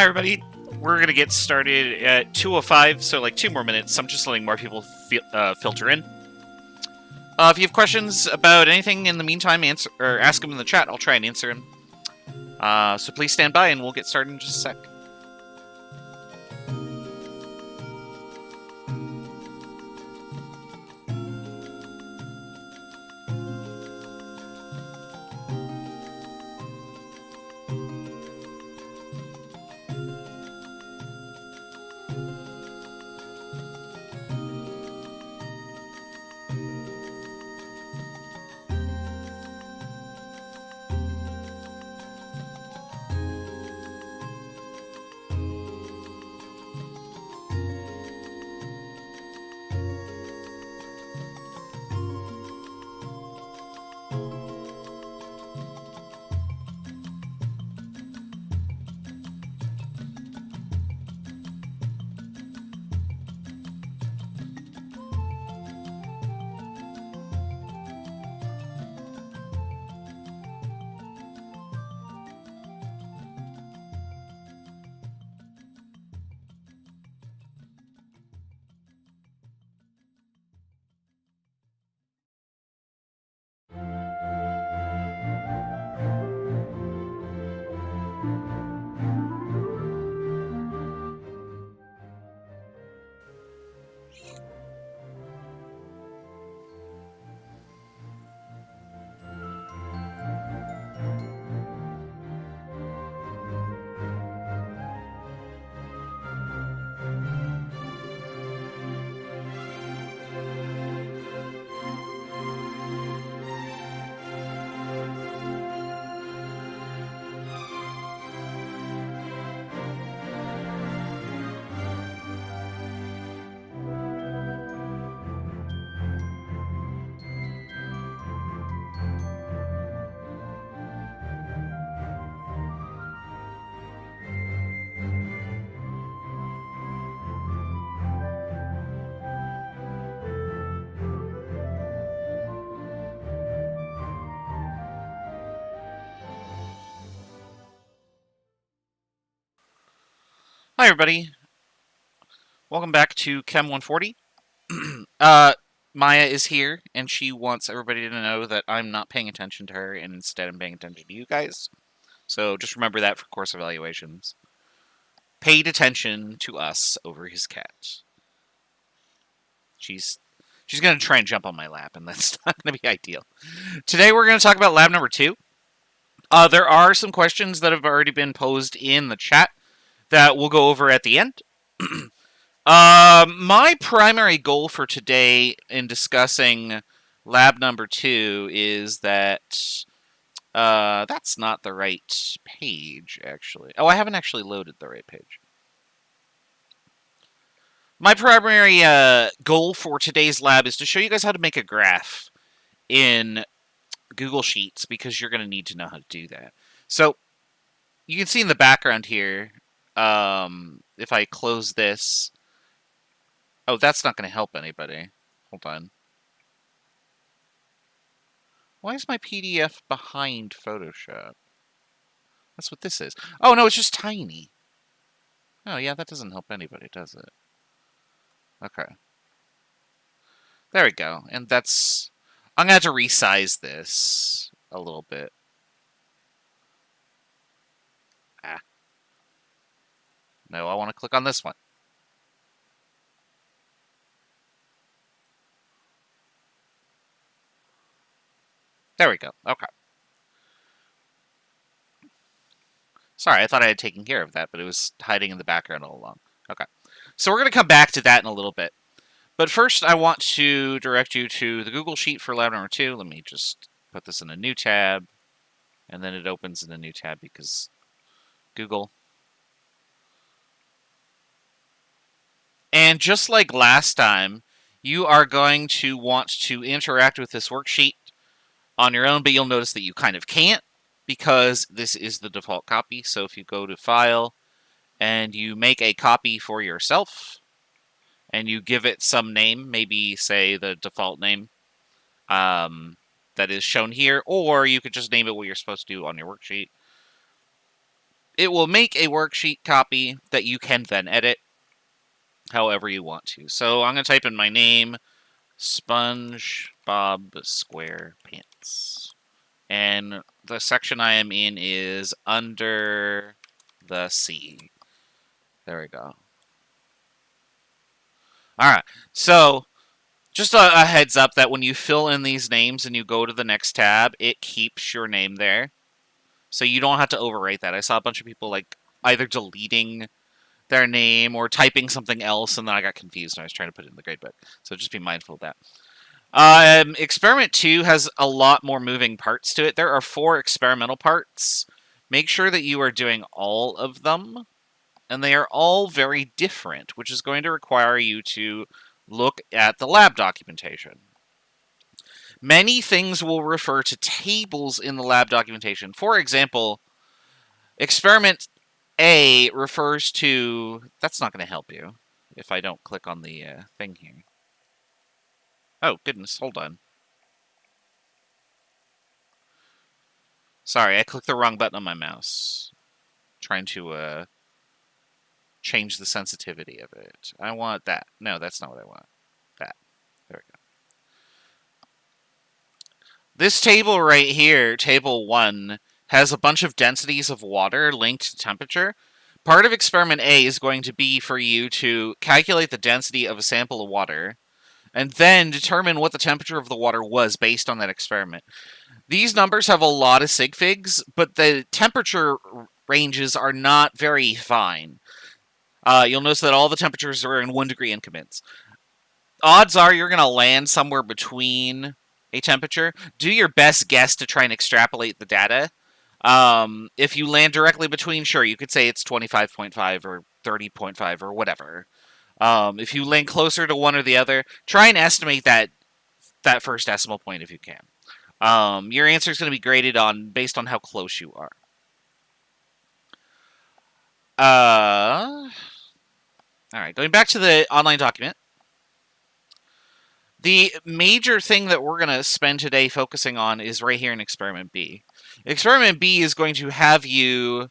Hi, everybody. We're going to get started at 2:05, so like 2 more minutes. I'm just letting more people filter in. If you have questions about anything in the meantime, ask them in the chat. I'll try and answer them. So please stand by, and we'll get started in just a sec. Hi, everybody. Welcome back to Chem 140. Maya is here, and she wants everybody to know that I'm not paying attention to her, and instead I'm paying attention to you guys. So just remember that for course evaluations. Paid attention to us over his cat. She's going to try and jump on my lap, and that's not going to be ideal. Today we're going to talk about lab number 2. There are some questions that have already been posed in the chat that we'll go over at the end. My primary goal for today in discussing lab number 2 is that that's not the right page, actually. Oh, I haven't actually loaded the right page. My primary goal for today's lab is to show you guys how to make a graph in Google Sheets, because you're going to need to know how to do that. So, you can see in the background here, if I close this... Oh, that's not going to help anybody. Hold on. Why is my PDF behind Photoshop? That's what this is. Oh, no, it's just tiny. Oh, yeah, that doesn't help anybody, does it? Okay. There we go. And that's... I'm going to have to resize this a little bit. No, I want to click on this one. There we go. Okay. Sorry, I thought I had taken care of that, but it was hiding in the background all along. Okay. So we're going to come back to that in a little bit. But first, I want to direct you to the Google Sheet for lab number 2. Let me just put this in a new tab. And then it opens in a new tab because Google. And just like last time, you are going to want to interact with this worksheet on your own, but you'll notice that you kind of can't because this is the default copy. So if you go to File and you make a copy for yourself and you give it some name, maybe say the default name that is shown here, or you could just name it what you're supposed to do on your worksheet. it will make a worksheet copy that you can then edit however you want to. So I'm going to type in my name, SpongeBob SquarePants. And the section I am in is Under the Sea. There we go. Alright, so just a heads up that when you fill in these names and you go to the next tab, it keeps your name there. So you don't have to overwrite that. I saw a bunch of people like either deleting their name or typing something else, and then I got confused and I was trying to put it in the gradebook. So just be mindful of that. Experiment 2 has a lot more moving parts to it. There are 4 experimental parts. Make sure that you are doing all of them, and they are all very different, which is going to require you to look at the lab documentation. Many things will refer to tables in the lab documentation. For example, experiment A refers to... That's not going to help you if I don't click on the thing here. Oh, goodness, hold on. Sorry, I clicked the wrong button on my mouse. Trying to change the sensitivity of it. I want that. No, that's not what I want. That. There we go. This table right here, table 1, has a bunch of densities of water linked to temperature. Part of experiment A is going to be for you to calculate the density of a sample of water and then determine what the temperature of the water was based on that experiment. These numbers have a lot of sig figs, but the temperature ranges are not very fine. You'll notice that all the temperatures are in 1 degree increments. Odds are you're going to land somewhere between a temperature. Do your best guess to try and extrapolate the data. If you land directly between, sure, you could say it's 25.5 or 30.5 or whatever. If you land closer to one or the other, try and estimate that first decimal point if you can. Your answer is going to be graded based on how close you are. All right, going back to the online document. The major thing that we're going to spend today focusing on is right here in Experiment B. Experiment B is going to have you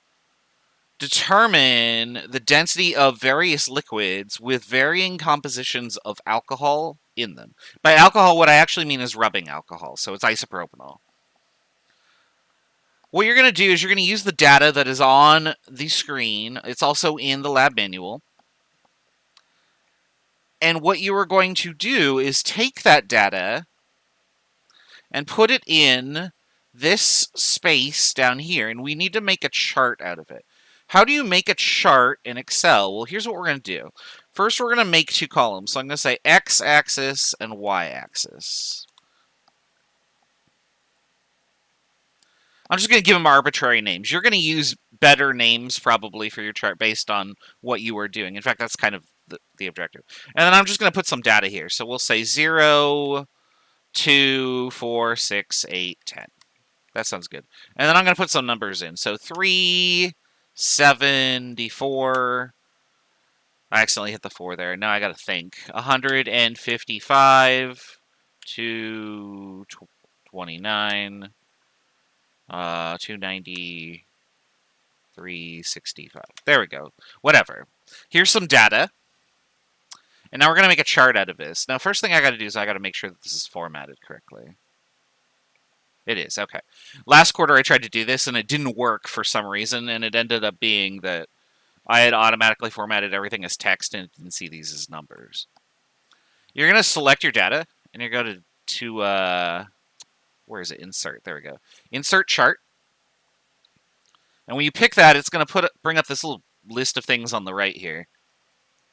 determine the density of various liquids with varying compositions of alcohol in them. By alcohol, what I actually mean is rubbing alcohol, so it's isopropanol. What you're going to do is you're going to use the data that is on the screen. It's also in the lab manual. And what you are going to do is take that data and put it in this space down here, and we need to make a chart out of it. How do you make a chart in Excel? Well, here's what we're going to do. First, we're going to make 2 columns. So I'm going to say x-axis and y-axis. I'm just going to give them arbitrary names. You're going to use better names probably for your chart based on what you are doing. In fact, that's kind of the objective. And then I'm just going to put some data here. So we'll say 0, 2, 4, 6, 8, 10. That sounds good. And then I'm going to put some numbers in. So 374. I accidentally hit the 4 there. Now I got to think. 155, 229, 290, 365. There we go. Whatever. Here's some data. And now we're going to make a chart out of this. Now, first thing I got to do is I got to make sure that this is formatted correctly. It is, okay. Last quarter I tried to do this and it didn't work for some reason, and it ended up being that I had automatically formatted everything as text and it didn't see these as numbers. You're going to select your data, and you're going to where is it? Insert. There we go. Insert chart. And when you pick that, it's going to bring up this little list of things on the right here.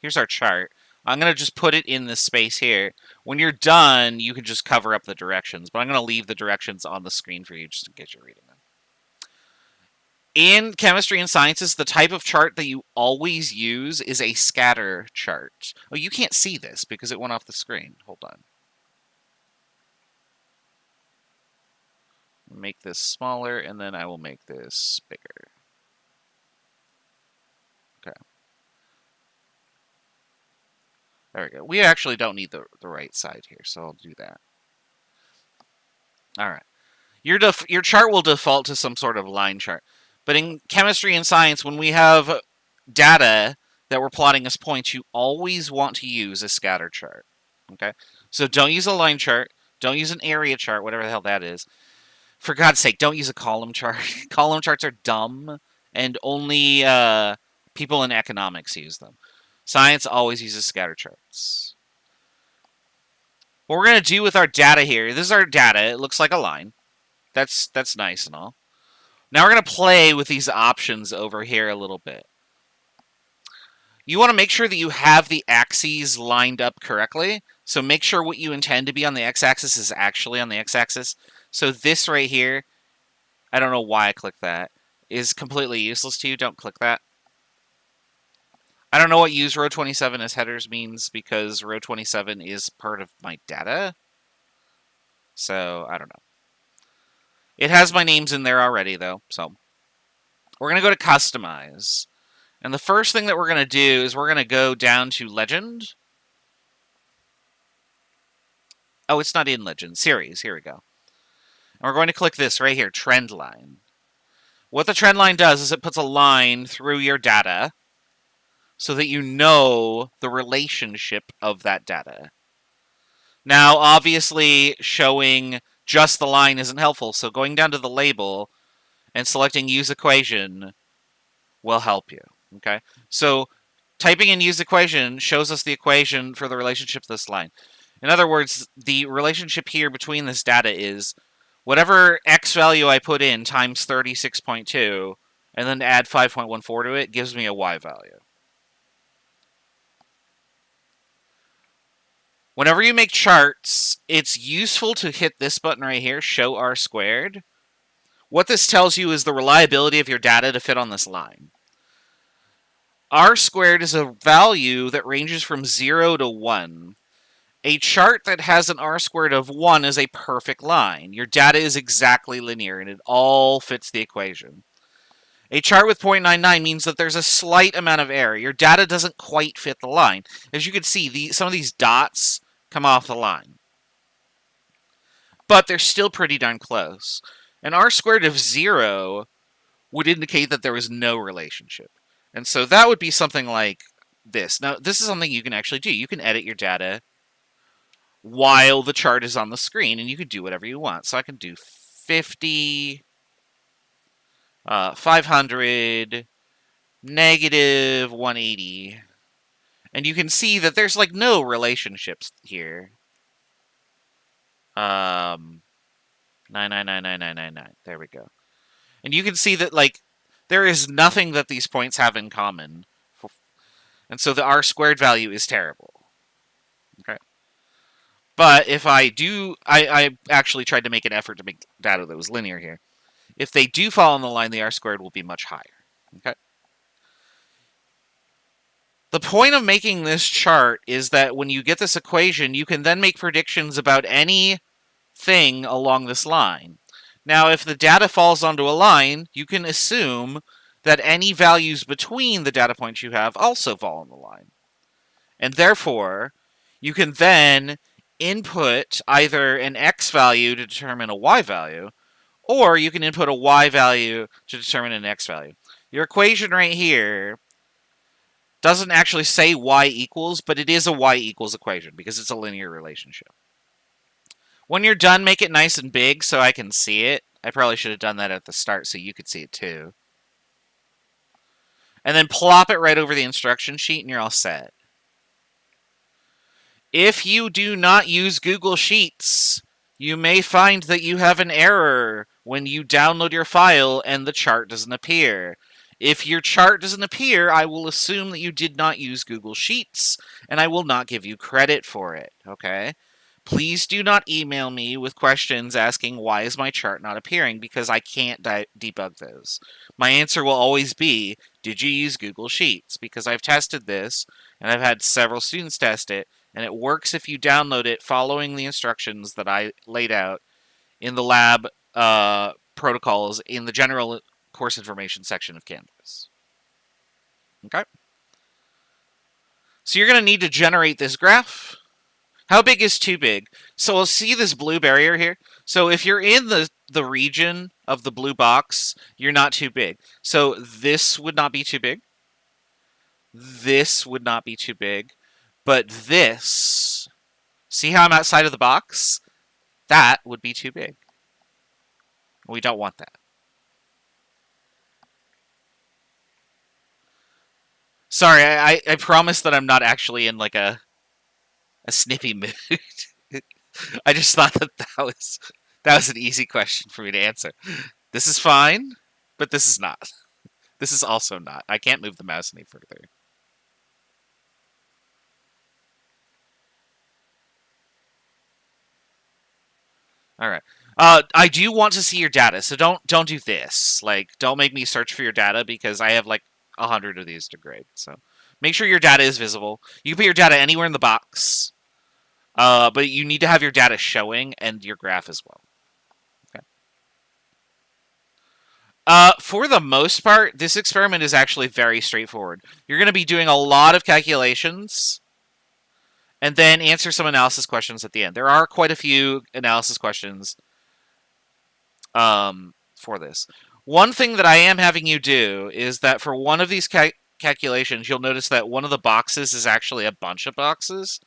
Here's our chart. I'm going to just put it in this space here. When you're done, you can just cover up the directions, but I'm going to leave the directions on the screen for you just in case you're reading them. In chemistry and sciences, the type of chart that you always use is a scatter chart. Oh, you can't see this because it went off the screen. Hold on. Make this smaller, and then I will make this bigger. Okay. There we go. We actually don't need the right side here, so I'll do that. All right. Your chart will default to some sort of line chart. But in chemistry and science, when we have data that we're plotting as points, you always want to use a scatter chart. Okay? So don't use a line chart. Don't use an area chart, whatever the hell that is. For God's sake, don't use a column chart. Column charts are dumb, and only people in economics use them. Science always uses scatter charts. What we're going to do with our data here, this is our data. It looks like a line. That's nice and all. Now we're going to play with these options over here a little bit. You want to make sure that you have the axes lined up correctly. So make sure what you intend to be on the x-axis is actually on the x-axis. So this right here, I don't know why I clicked that, is completely useless to you. Don't click that. I don't know what use row 27 as headers means because row 27 is part of my data. So, I don't know. It has my names in there already, though. So, we're going to go to Customize. And the first thing that we're going to do is we're going to go down to Legend. Oh, it's not in Legend. Series. Here we go. And we're going to click this right here, Trend Line. What the trend line does is it puts a line through your data so that you know the relationship of that data. Now, obviously, showing just the line isn't helpful, so going down to the label and selecting Use Equation will help you. Okay, so typing in Use Equation shows us the equation for the relationship of this line. In other words, the relationship here between this data is whatever x value I put in times 36.2 and then add 5.14 to it gives me a y value. Whenever you make charts, it's useful to hit this button right here, Show R Squared. What this tells you is the reliability of your data to fit on this line. R squared is a value that ranges from 0 to 1. A chart that has an R squared of 1 is a perfect line. Your data is exactly linear, and it all fits the equation. A chart with 0.99 means that there's a slight amount of error. Your data doesn't quite fit the line. As you can see, some of these dots come off the line. But they're still pretty darn close. An R squared of 0 would indicate that there was no relationship. And so that would be something like this. Now, this is something you can actually do. You can edit your data while the chart is on the screen, and you can do whatever you want. So I can do 50, 500, negative 180. And you can see that there's like no relationships here. 9999999. There we go. And you can see that like there is nothing that these points have in common. And so the R squared value is terrible. Okay. But if I do, I actually tried to make an effort to make data that was linear here. If they do fall on the line, the R squared will be much higher. Okay. The point of making this chart is that when you get this equation, you can then make predictions about anything along this line. Now, if the data falls onto a line, you can assume that any values between the data points you have also fall on the line. And therefore, you can then input either an x value to determine a y value, or you can input a y value to determine an x value. Your equation right here doesn't actually say y equals, but it is a y equals equation because it's a linear relationship. When you're done, make it nice and big so I can see it. I probably should have done that at the start so you could see it too. And then plop it right over the instruction sheet and you're all set. If you do not use Google Sheets, you may find that you have an error when you download your file and the chart doesn't appear. If your chart doesn't appear, I will assume that you did not use Google Sheets, and I will not give you credit for it, okay? Please do not email me with questions asking why is my chart not appearing, because I can't debug those. My answer will always be, did you use Google Sheets? Because I've tested this, and I've had several students test it, and it works if you download it following the instructions that I laid out in the lab protocols in the general course information section of Canvas. Okay? So you're going to need to generate this graph. How big is too big? So we'll see this blue barrier here. So if you're in the the region of the blue box, you're not too big. So this would not be too big. This would not be too big. But this, see how I'm outside of the box? That would be too big. We don't want that. Sorry, I promise that I'm not actually in like a snippy mood. I just thought that was an easy question for me to answer. This is fine, but this is not. This is also not. I can't move the mouse any further. All right. I do want to see your data, so don't do this. Like, don't make me search for your data because I have like 100 of these to grade. So make sure your data is visible. You can put your data anywhere in the box, but you need to have your data showing and your graph as well. Okay. For the most part, this experiment is actually very straightforward. You're going to be doing a lot of calculations and then answer some analysis questions at the end. There are quite a few analysis questions for this. One thing that I am having you do is that for one of these calculations, you'll notice that one of the boxes is actually a bunch of boxes.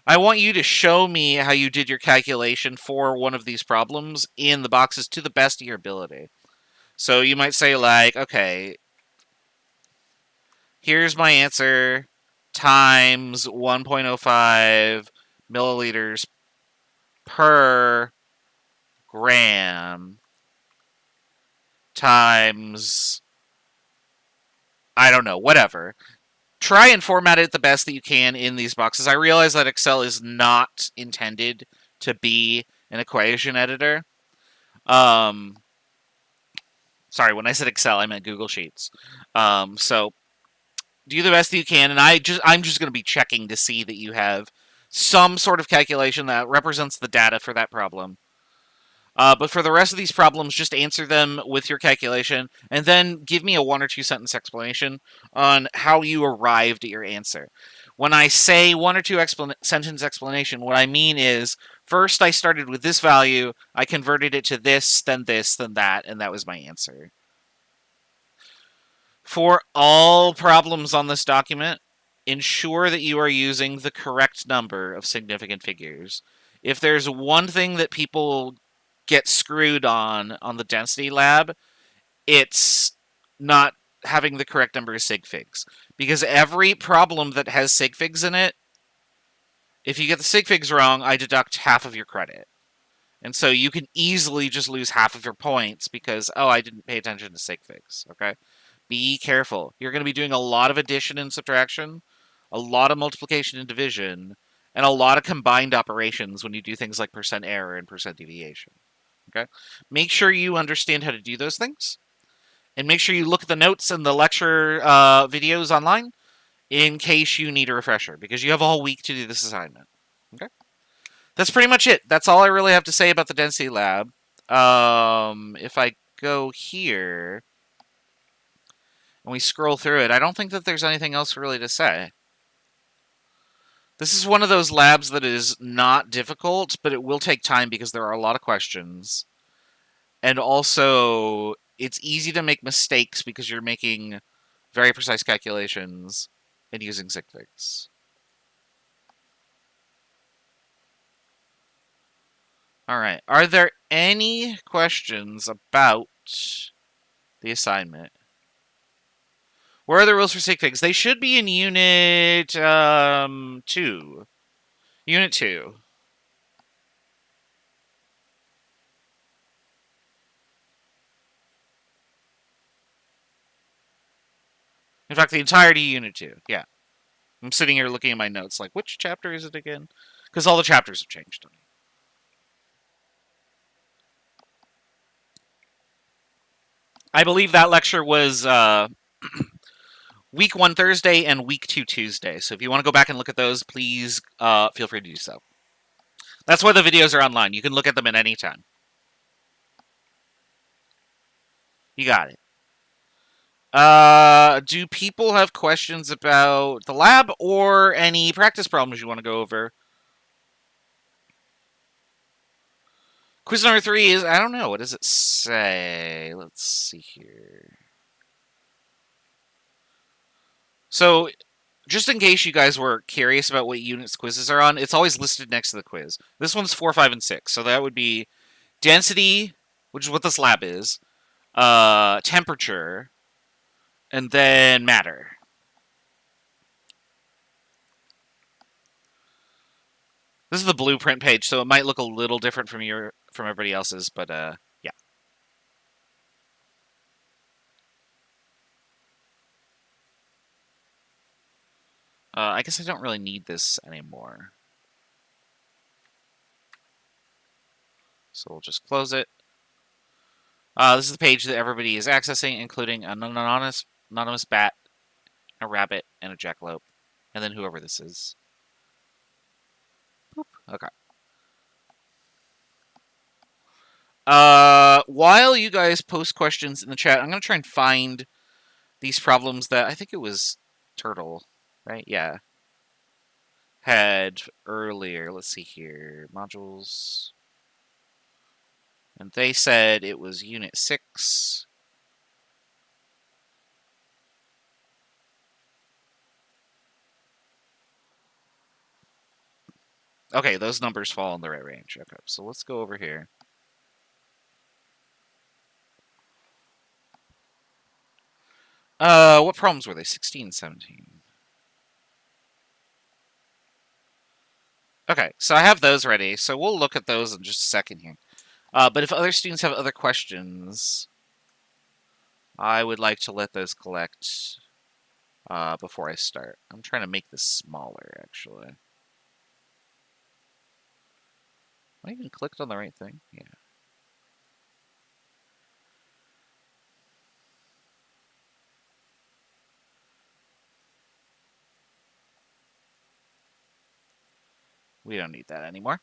I want you to show me how you did your calculation for one of these problems in the boxes to the best of your ability. So you might say like, okay, here's my answer times 1.05 milliliters per gram times, I don't know, whatever. Try and format it the best that you can in these boxes. I realize that Excel is not intended to be an equation editor. Sorry, when I said Excel, I meant Google Sheets. So do the best that you can, and I'm just going to be checking to see that you have some sort of calculation that represents the data for that problem. But for the rest of these problems, just answer them with your calculation, and then give me a 1 or 2 sentence explanation on how you arrived at your answer. When I say 1 or 2 sentence explanation, what I mean is, first I started with this value, I converted it to this, then that, and that was my answer. For all problems on this document, ensure that you are using the correct number of significant figures. If there's one thing that people get screwed on the density lab, it's not having the correct number of sig figs. Because every problem that has sig figs in it, if you get the sig figs wrong, I deduct half of your credit. And so you can easily just lose half of your points because, oh, I didn't pay attention to sig figs, okay? Be careful. You're going to be doing a lot of addition and subtraction, a lot of multiplication and division, and a lot of combined operations when you do things like percent error and percent deviation. Okay? Make sure you understand how to do those things. And make sure you look at the notes and the lecture videos online in case you need a refresher, because you have a whole week to do this assignment. Okay? That's pretty much it. That's all I really have to say about the density lab. If I go here and we scroll through it, I don't think that there's anything else really to say. This is one of those labs that is not difficult, but it will take time because there are a lot of questions. And also, it's easy to make mistakes because you're making very precise calculations and using sig figs. All right. Are there any questions about the assignment? Where are the rules for sig figs? They should be in Unit 2. Unit 2. In fact, the entirety of Unit 2. Yeah. I'm sitting here looking at my notes like, which chapter is it again? Because all the chapters have changed. I believe that lecture was week 1 Thursday and week 2 Tuesday. So if you want to go back and look at those, please feel free to do so. That's why the videos are online. You can look at them at any time. You got it. Do people have questions about the lab or any practice problems you want to go over? Quiz number 3 is, I don't know, what does it say? Let's see here. So, just in case you guys were curious about what units quizzes are on, it's always listed next to the quiz. This one's 4, 5, and 6. So that would be density, which is what this lab is, temperature, and then matter. This is the blueprint page, so it might look a little different from everybody else's, but yeah. I guess I don't really need this anymore. So we'll just close it. This is the page that everybody is accessing, including an anonymous bat, a rabbit, and a jackalope, and then whoever this is. Boop. Okay. While you guys post questions in the chat, I'm going to try and find these problems that I think it was Turtle, right? Yeah. Had earlier. Let's see here. Modules. And they said it was Unit 6. Okay, those numbers fall in the right range. Okay, so let's go over here. What problems were they? 16, 17. Okay, so I have those ready, so we'll look at those in just a second here. But if other students have other questions, I would like to let those collect before I start. I'm trying to make this smaller, actually. I even clicked on the right thing? Yeah. We don't need that anymore.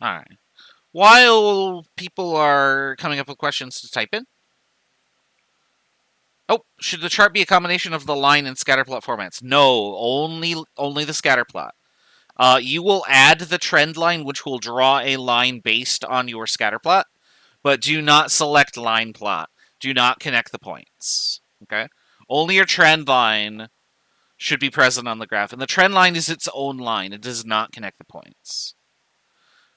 Alright. While people are coming up with questions to type in. Oh, should the chart be a combination of the line and scatterplot formats? No, only the scatterplot. You will add the trend line, which will draw a line based on your scatterplot, but do not select line plot. Do not connect the points. Okay? Only your trend line should be present on the graph. And the trend line is its own line. It does not connect the points.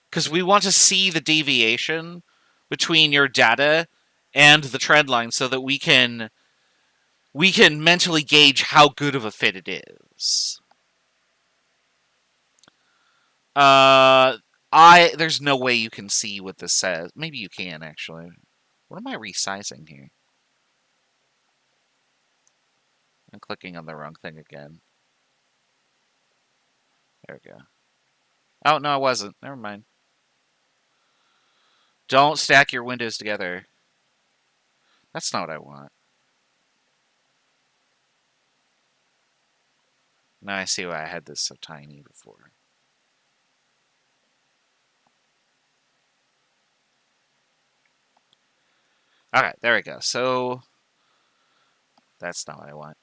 Because we want to see the deviation between your data and the trend line so that we can mentally gauge how good of a fit it is. There's no way you can see what this says. Maybe you can, actually. What am I resizing here? I'm clicking on the wrong thing again. There we go. Oh, no, I wasn't. Never mind. Don't stack your windows together. That's not what I want. Now I see why I had this so tiny before. Okay, there we go. So, that's not what I want.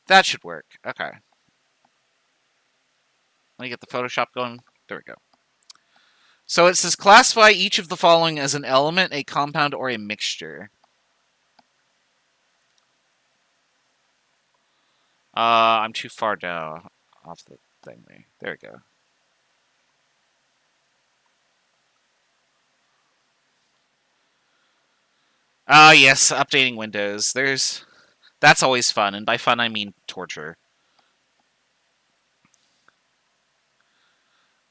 That should work. Okay. Let me get the Photoshop going. There we go. So it says classify each of the following as an element, a compound, or a mixture. I'm too far down off the thing there. There we go. Yes, updating Windows. That's always fun, and by fun I mean torture.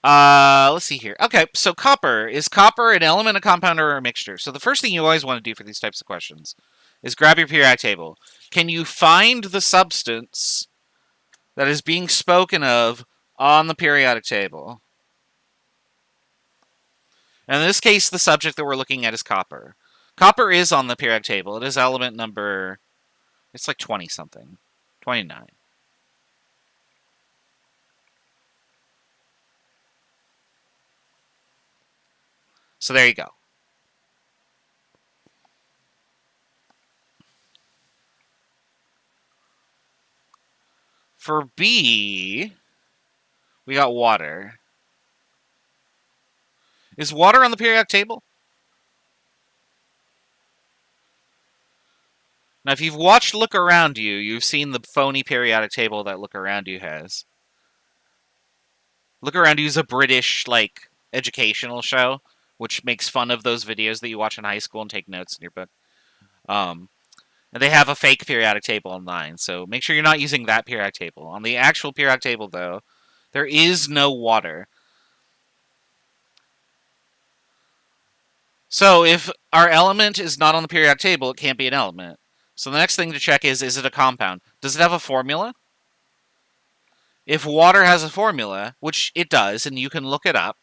Let's see here. Okay, so copper. Is copper an element, a compound, or a mixture? So the first thing you always want to do for these types of questions is grab your periodic table. Can you find the substance that is being spoken of on the periodic table? And in this case, the subject that we're looking at is copper. Copper is on the periodic table. It is element number, it's like 20-something. 29. So there you go. For B, we got water. Is water on the periodic table? Now, if you've watched Look Around You, you've seen the phony periodic table that Look Around You has. Look Around You is a British, like, educational show, which makes fun of those videos that you watch in high school and take notes in your book. And they have a fake periodic table online, so make sure you're not using that periodic table. On the actual periodic table, though, there is no water. So if our element is not on the periodic table, it can't be an element. So the next thing to check is it a compound? Does it have a formula? If water has a formula, which it does, and you can look it up,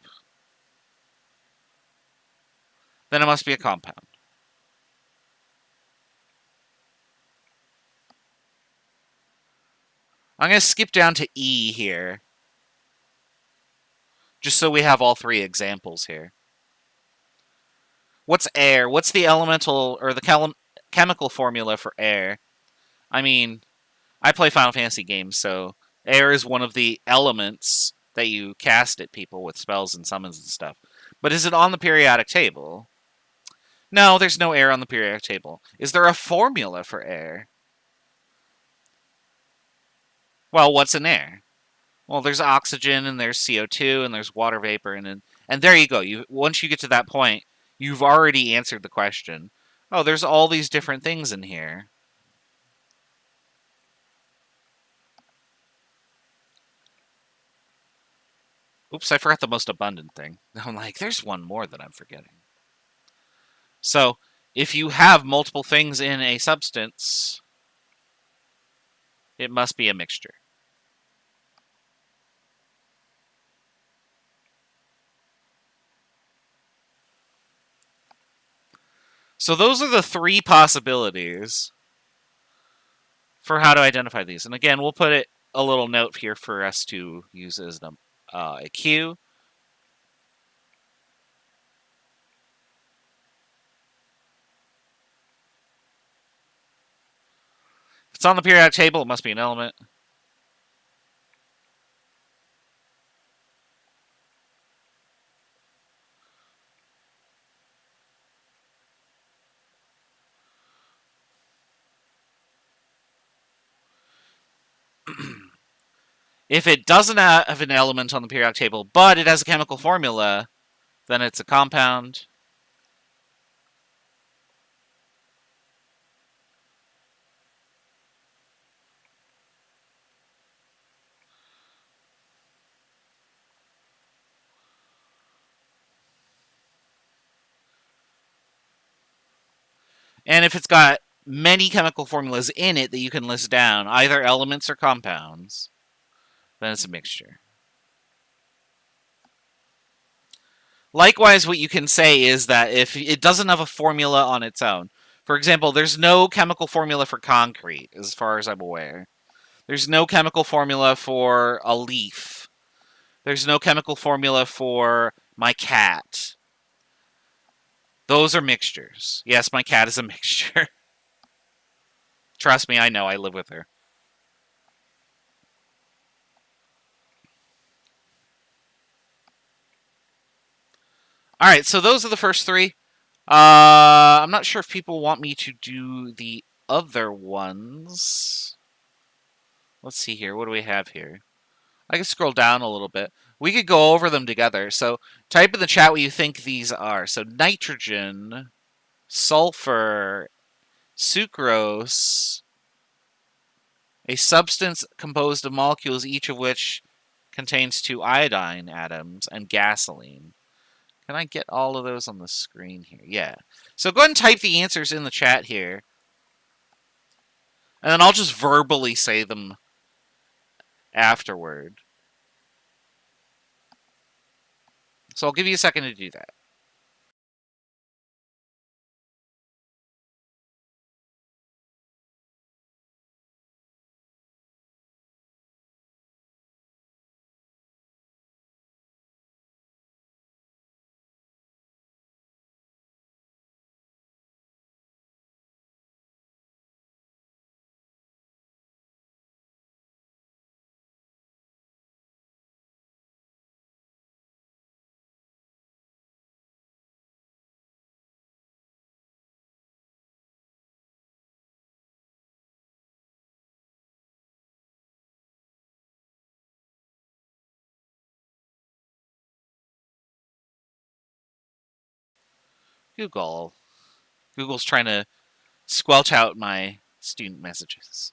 then it must be a compound. I'm going to skip down to E here, just so we have all three examples here. What's air? What's the elemental or the chemical formula for air? I mean, I play Final Fantasy games, so air is one of the elements that you cast at people with spells and summons and stuff. But is it on the periodic table? No, there's no air on the periodic table. Is there a formula for air? Well, what's in air? Well, there's oxygen and there's CO2 and there's water vapor and there you go. Once you get to that point, you've already answered the question. Oh, there's all these different things in here. Oops, I forgot the most abundant thing. I'm like, there's one more that I'm forgetting. So, if you have multiple things in a substance, it must be a mixture. So those are the three possibilities for how to identify these. And again, we'll put a little note here for us to use as a cue. If it's on the periodic table, it must be an element. If it doesn't have an element on the periodic table, but it has a chemical formula, then it's a compound. And if it's got many chemical formulas in it that you can list down, either elements or compounds, then it's a mixture. Likewise, what you can say is that if it doesn't have a formula on its own, for example, there's no chemical formula for concrete, as far as I'm aware. There's no chemical formula for a leaf. There's no chemical formula for my cat. Those are mixtures. Yes, my cat is a mixture. Trust me, I know. I live with her. Alright, so those are the first three. I'm not sure if people want me to do the other ones. Let's see here. What do we have here? I can scroll down a little bit. We could go over them together. So type in the chat what you think these are. So nitrogen, sulfur, sucrose, a substance composed of molecules each of which contains 2 iodine atoms, and gasoline. Can I get all of those on the screen here? Yeah. So go ahead and type the answers in the chat here. And then I'll just verbally say them afterward. So I'll give you a second to do that. Google. Google's trying to squelch out my student messages.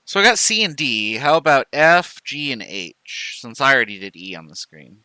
So I got C and D. How about F, G, and H? Since I already did E on the screen.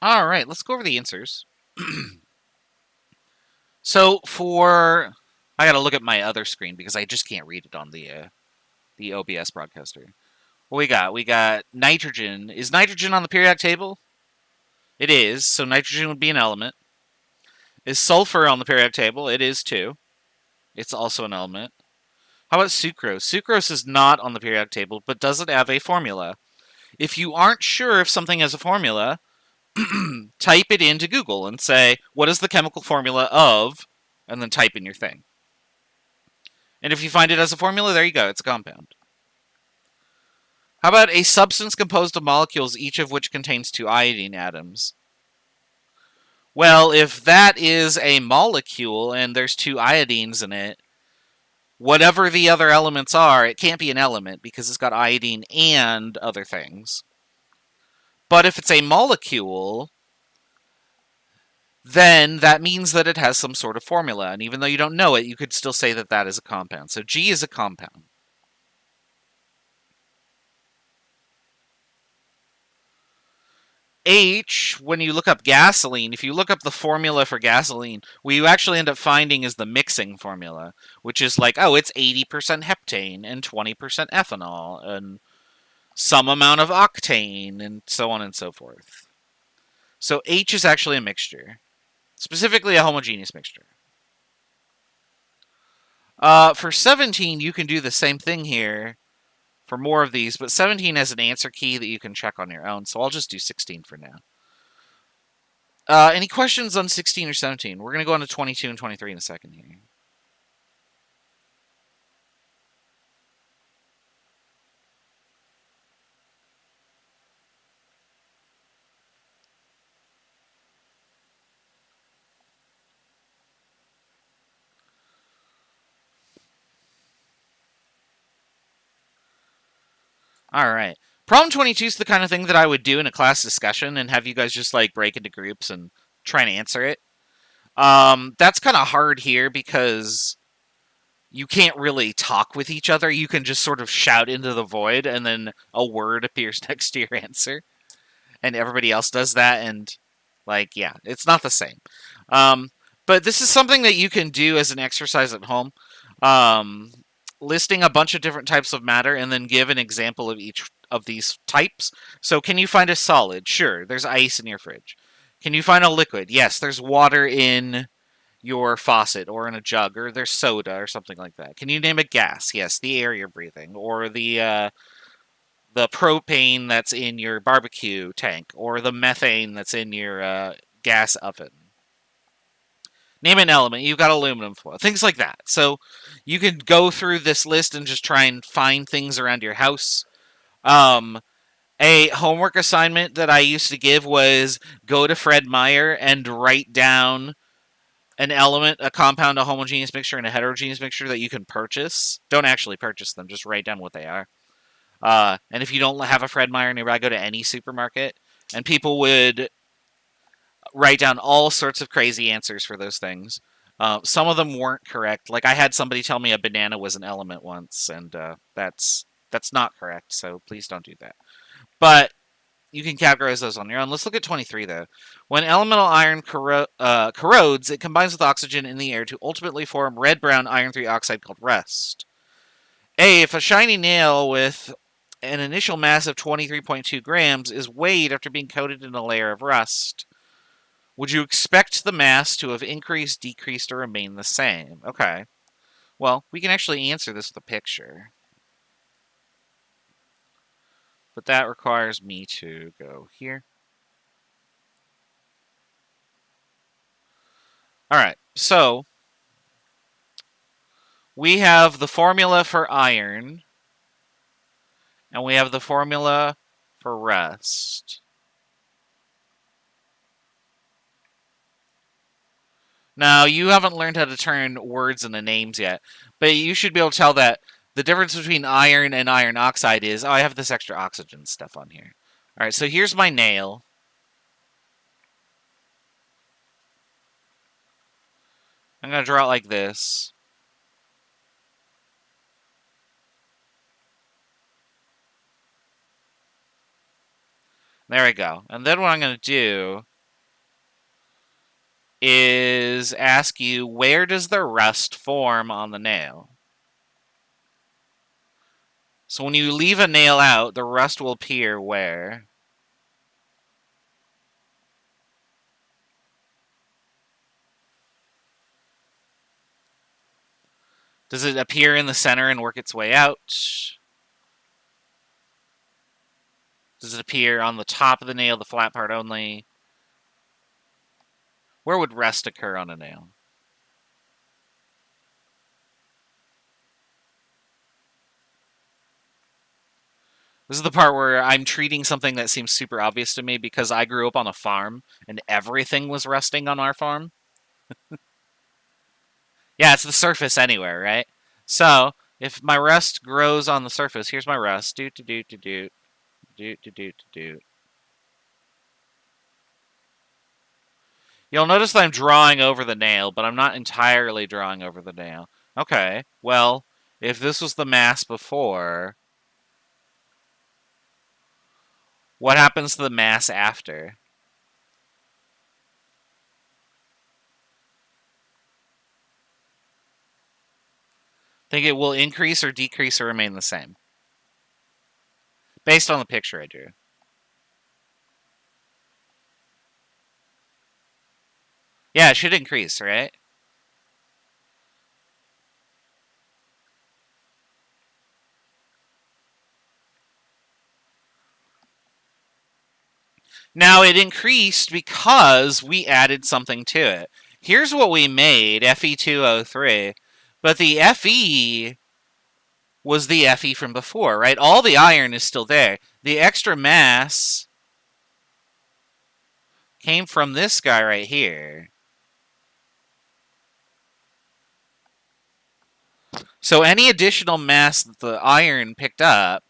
All right, let's go over the answers. So for, I got to look at my other screen because I just can't read it on the OBS broadcaster. What we got? We got nitrogen. Is nitrogen on the periodic table? It is. So nitrogen would be an element. Is sulfur on the periodic table? It is too. It's also an element. How about sucrose? Sucrose is not on the periodic table, but does it have a formula? If you aren't sure if something has a formula, type it into Google and say, what is the chemical formula of, and then type in your thing. And if you find it as a formula, there you go. It's a compound. How about a substance composed of molecules, each of which contains 2 iodine atoms? Well, if that is a molecule and there's 2 iodines in it, whatever the other elements are, it can't be an element because it's got iodine and other things. But if it's a molecule, then that means that it has some sort of formula. And even though you don't know it, you could still say that that is a compound. So G is a compound. H, when you look up gasoline, if you look up the formula for gasoline, what you actually end up finding is the mixing formula, which is like, oh, it's 80% heptane and 20% ethanol and some amount of octane and so on and so forth. So H is actually a mixture, specifically a homogeneous mixture. For 17, you can do the same thing here for more of these, but 17 has an answer key that you can check on your own, so I'll just do 16 for now. Any questions on 16 or 17? We're going to go on to 22 and 23 in a second here. All right. Problem 22 is the kind of thing that I would do in a class discussion and have you guys just like break into groups and try and answer it. That's kind of hard here because you can't really talk with each other. You can just sort of shout into the void and then a word appears next to your answer. And everybody else does that. And, like, yeah, it's not the same. But this is something that you can do as an exercise at home. Listing a bunch of different types of matter and then give an example of each of these types. So can you find a solid? Sure, there's ice in your fridge. Can you find a liquid? Yes, there's water in your faucet or in a jug, or there's soda or something like that. Can you name a gas? Yes, the air you're breathing, or the propane that's in your barbecue tank, or the methane that's in your gas oven. Name an element. You've got aluminum foil. Things like that. So you can go through this list and just try and find things around your house. A homework assignment that I used to give was go to Fred Meyer and write down an element, a compound, a homogeneous mixture, and a heterogeneous mixture that you can purchase. Don't actually purchase them. Just write down what they are. And if you don't have a Fred Meyer nearby, go to any supermarket. And people would write down all sorts of crazy answers for those things. Some of them weren't correct. Like I had somebody tell me a banana was an element once, and that's not correct. So please don't do that. But you can categorize those on your own. Let's look at 23 though. When elemental iron corrodes, it combines with oxygen in the air to ultimately form red-brown iron 3 oxide called rust. If a shiny nail with an initial mass of 23.2 grams is weighed after being coated in a layer of rust, would you expect the mass to have increased, decreased, or remain the same? Okay. Well, we can actually answer this with a picture. But that requires me to go here. Alright, so we have the formula for iron, and we have the formula for rust. Now, you haven't learned how to turn words into names yet, but you should be able to tell that the difference between iron and iron oxide is, oh, I have this extra oxygen stuff on here. Alright, so here's my nail. I'm going to draw it like this. There we go. And then what I'm going to do is ask you, where does the rust form on the nail? So when you leave a nail out, the rust will appear where? Does it appear in the center and work its way out? Does it appear on the top of the nail, the flat part only? Where would rust occur on a nail? This is the part where I'm treating something that seems super obvious to me because I grew up on a farm and everything was rusting on our farm. Yeah, it's the surface anywhere, right? So, if my rust grows on the surface, here's my rust. Doot, doot, doot, doot, doot, doot, doot, doot. You'll notice that I'm drawing over the nail, but I'm not entirely drawing over the nail. Okay, well, if this was the mass before, What happens to the mass after? Think it will increase or decrease or remain the same? Based on the picture I drew. Yeah, it should increase, right? Now, it increased because we added something to it. Here's what we made, Fe2O3. But the Fe was the Fe from before, right? All the iron is still there. The extra mass came from this guy right here. So any additional mass that the iron picked up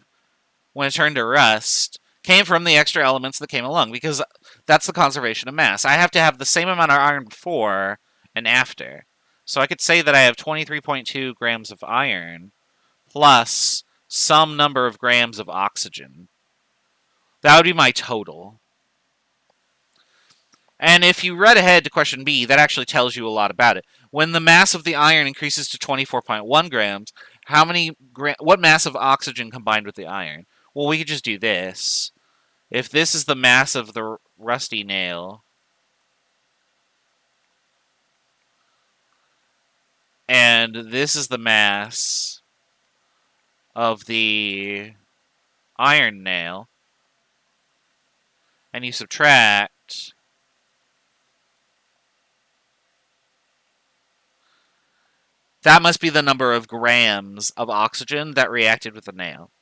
when it turned to rust came from the extra elements that came along, because that's the conservation of mass. I have to have the same amount of iron before and after. So I could say that I have 23.2 grams of iron plus some number of grams of oxygen. That would be my total. And if you read ahead to question B, that actually tells you a lot about it. When the mass of the iron increases to 24.1 grams, what mass of oxygen combined with the iron? Well, we could just do this. If this is the mass of the rusty nail, and this is the mass of the iron nail, and you subtract, that must be the number of grams of oxygen that reacted with the nail.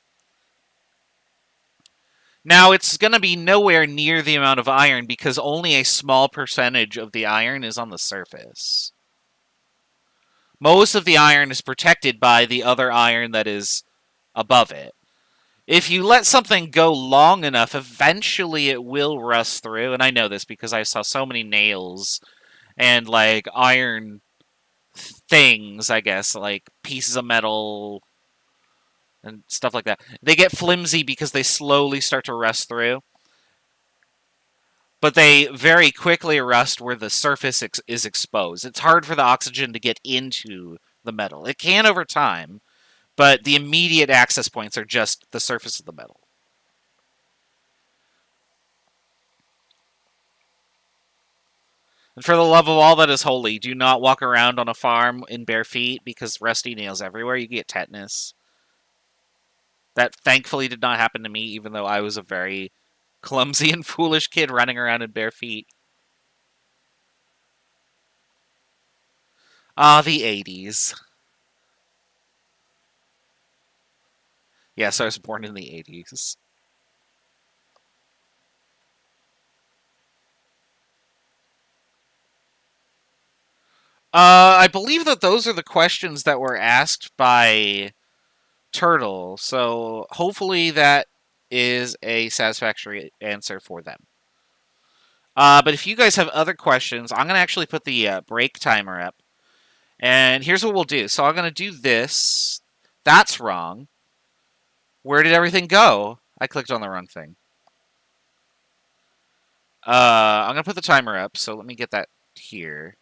Now, it's going to be nowhere near the amount of iron because only a small percentage of the iron is on the surface. Most of the iron is protected by the other iron that is above it. If you let something go long enough, eventually it will rust through. And I know this because I saw so many nails and, like, iron things, I guess, like pieces of metal and stuff like that. They get flimsy because they slowly start to rust through. But they very quickly rust where the surface is exposed. It's hard for the oxygen to get into the metal. It can over time, but the immediate access points are just the surface of the metal. And for the love of all that is holy, do not walk around on a farm in bare feet because rusty nails everywhere. You get tetanus. That thankfully did not happen to me, even though I was a very clumsy and foolish kid running around in bare feet. Ah, the 80s. Yes, I was born in the 80s. I believe that those are the questions that were asked by Turtle, so hopefully that is a satisfactory answer for them. But if you guys have other questions, I'm going to actually put the break timer up. And here's what we'll do. So I'm going to do this. That's wrong. Where did everything go? I clicked on the wrong thing. I'm going to put the timer up, so let me get that here.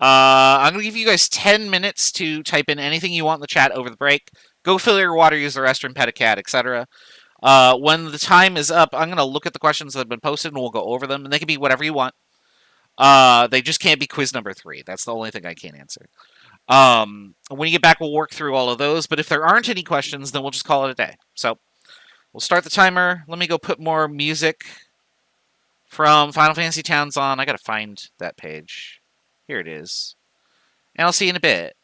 I'm going to give you guys 10 minutes to type in anything you want in the chat over the break. Go fill your water, use the restroom, pet a cat, etc. When the time is up, I'm going to look at the questions that have been posted, and we'll go over them. And they can be whatever you want. They just can't be quiz number 3. That's the only thing I can't answer. When you get back, we'll work through all of those. But if there aren't any questions, then we'll just call it a day. So we'll start the timer. Let me go put more music from Final Fantasy Towns on. I got to find that page. Here it is. And I'll see you in a bit.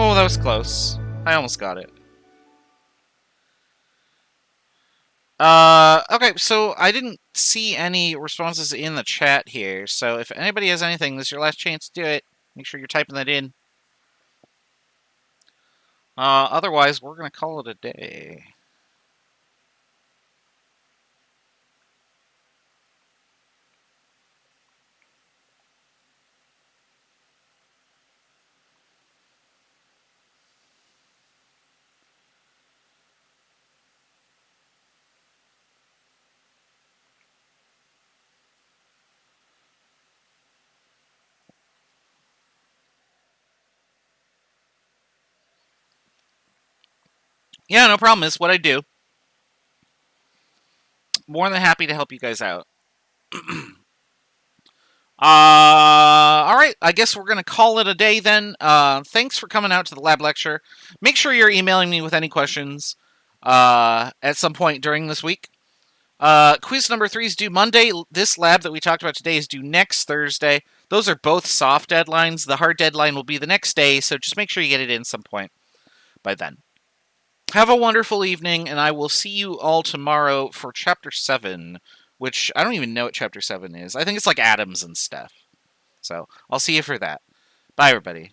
Oh, that was close. I almost got it. Okay, so I didn't see any responses in the chat here, so if anybody has anything, this is your last chance to do it. Make sure you're typing that in. Otherwise, we're going to call it a day. Yeah, no problem. It's what I do. More than happy to help you guys out. All right. I guess we're going to call it a day then. Thanks for coming out to the lab lecture. Make sure you're emailing me with any questions at some point during this week. Quiz number 3 is due Monday. This lab that we talked about today is due next Thursday. Those are both soft deadlines. The hard deadline will be the next day, so just make sure you get it in some point by then. Have a wonderful evening, and I will see you all tomorrow for Chapter 7, which I don't even know what Chapter 7 is. I think it's like atoms and stuff. So I'll see you for that. Bye, everybody.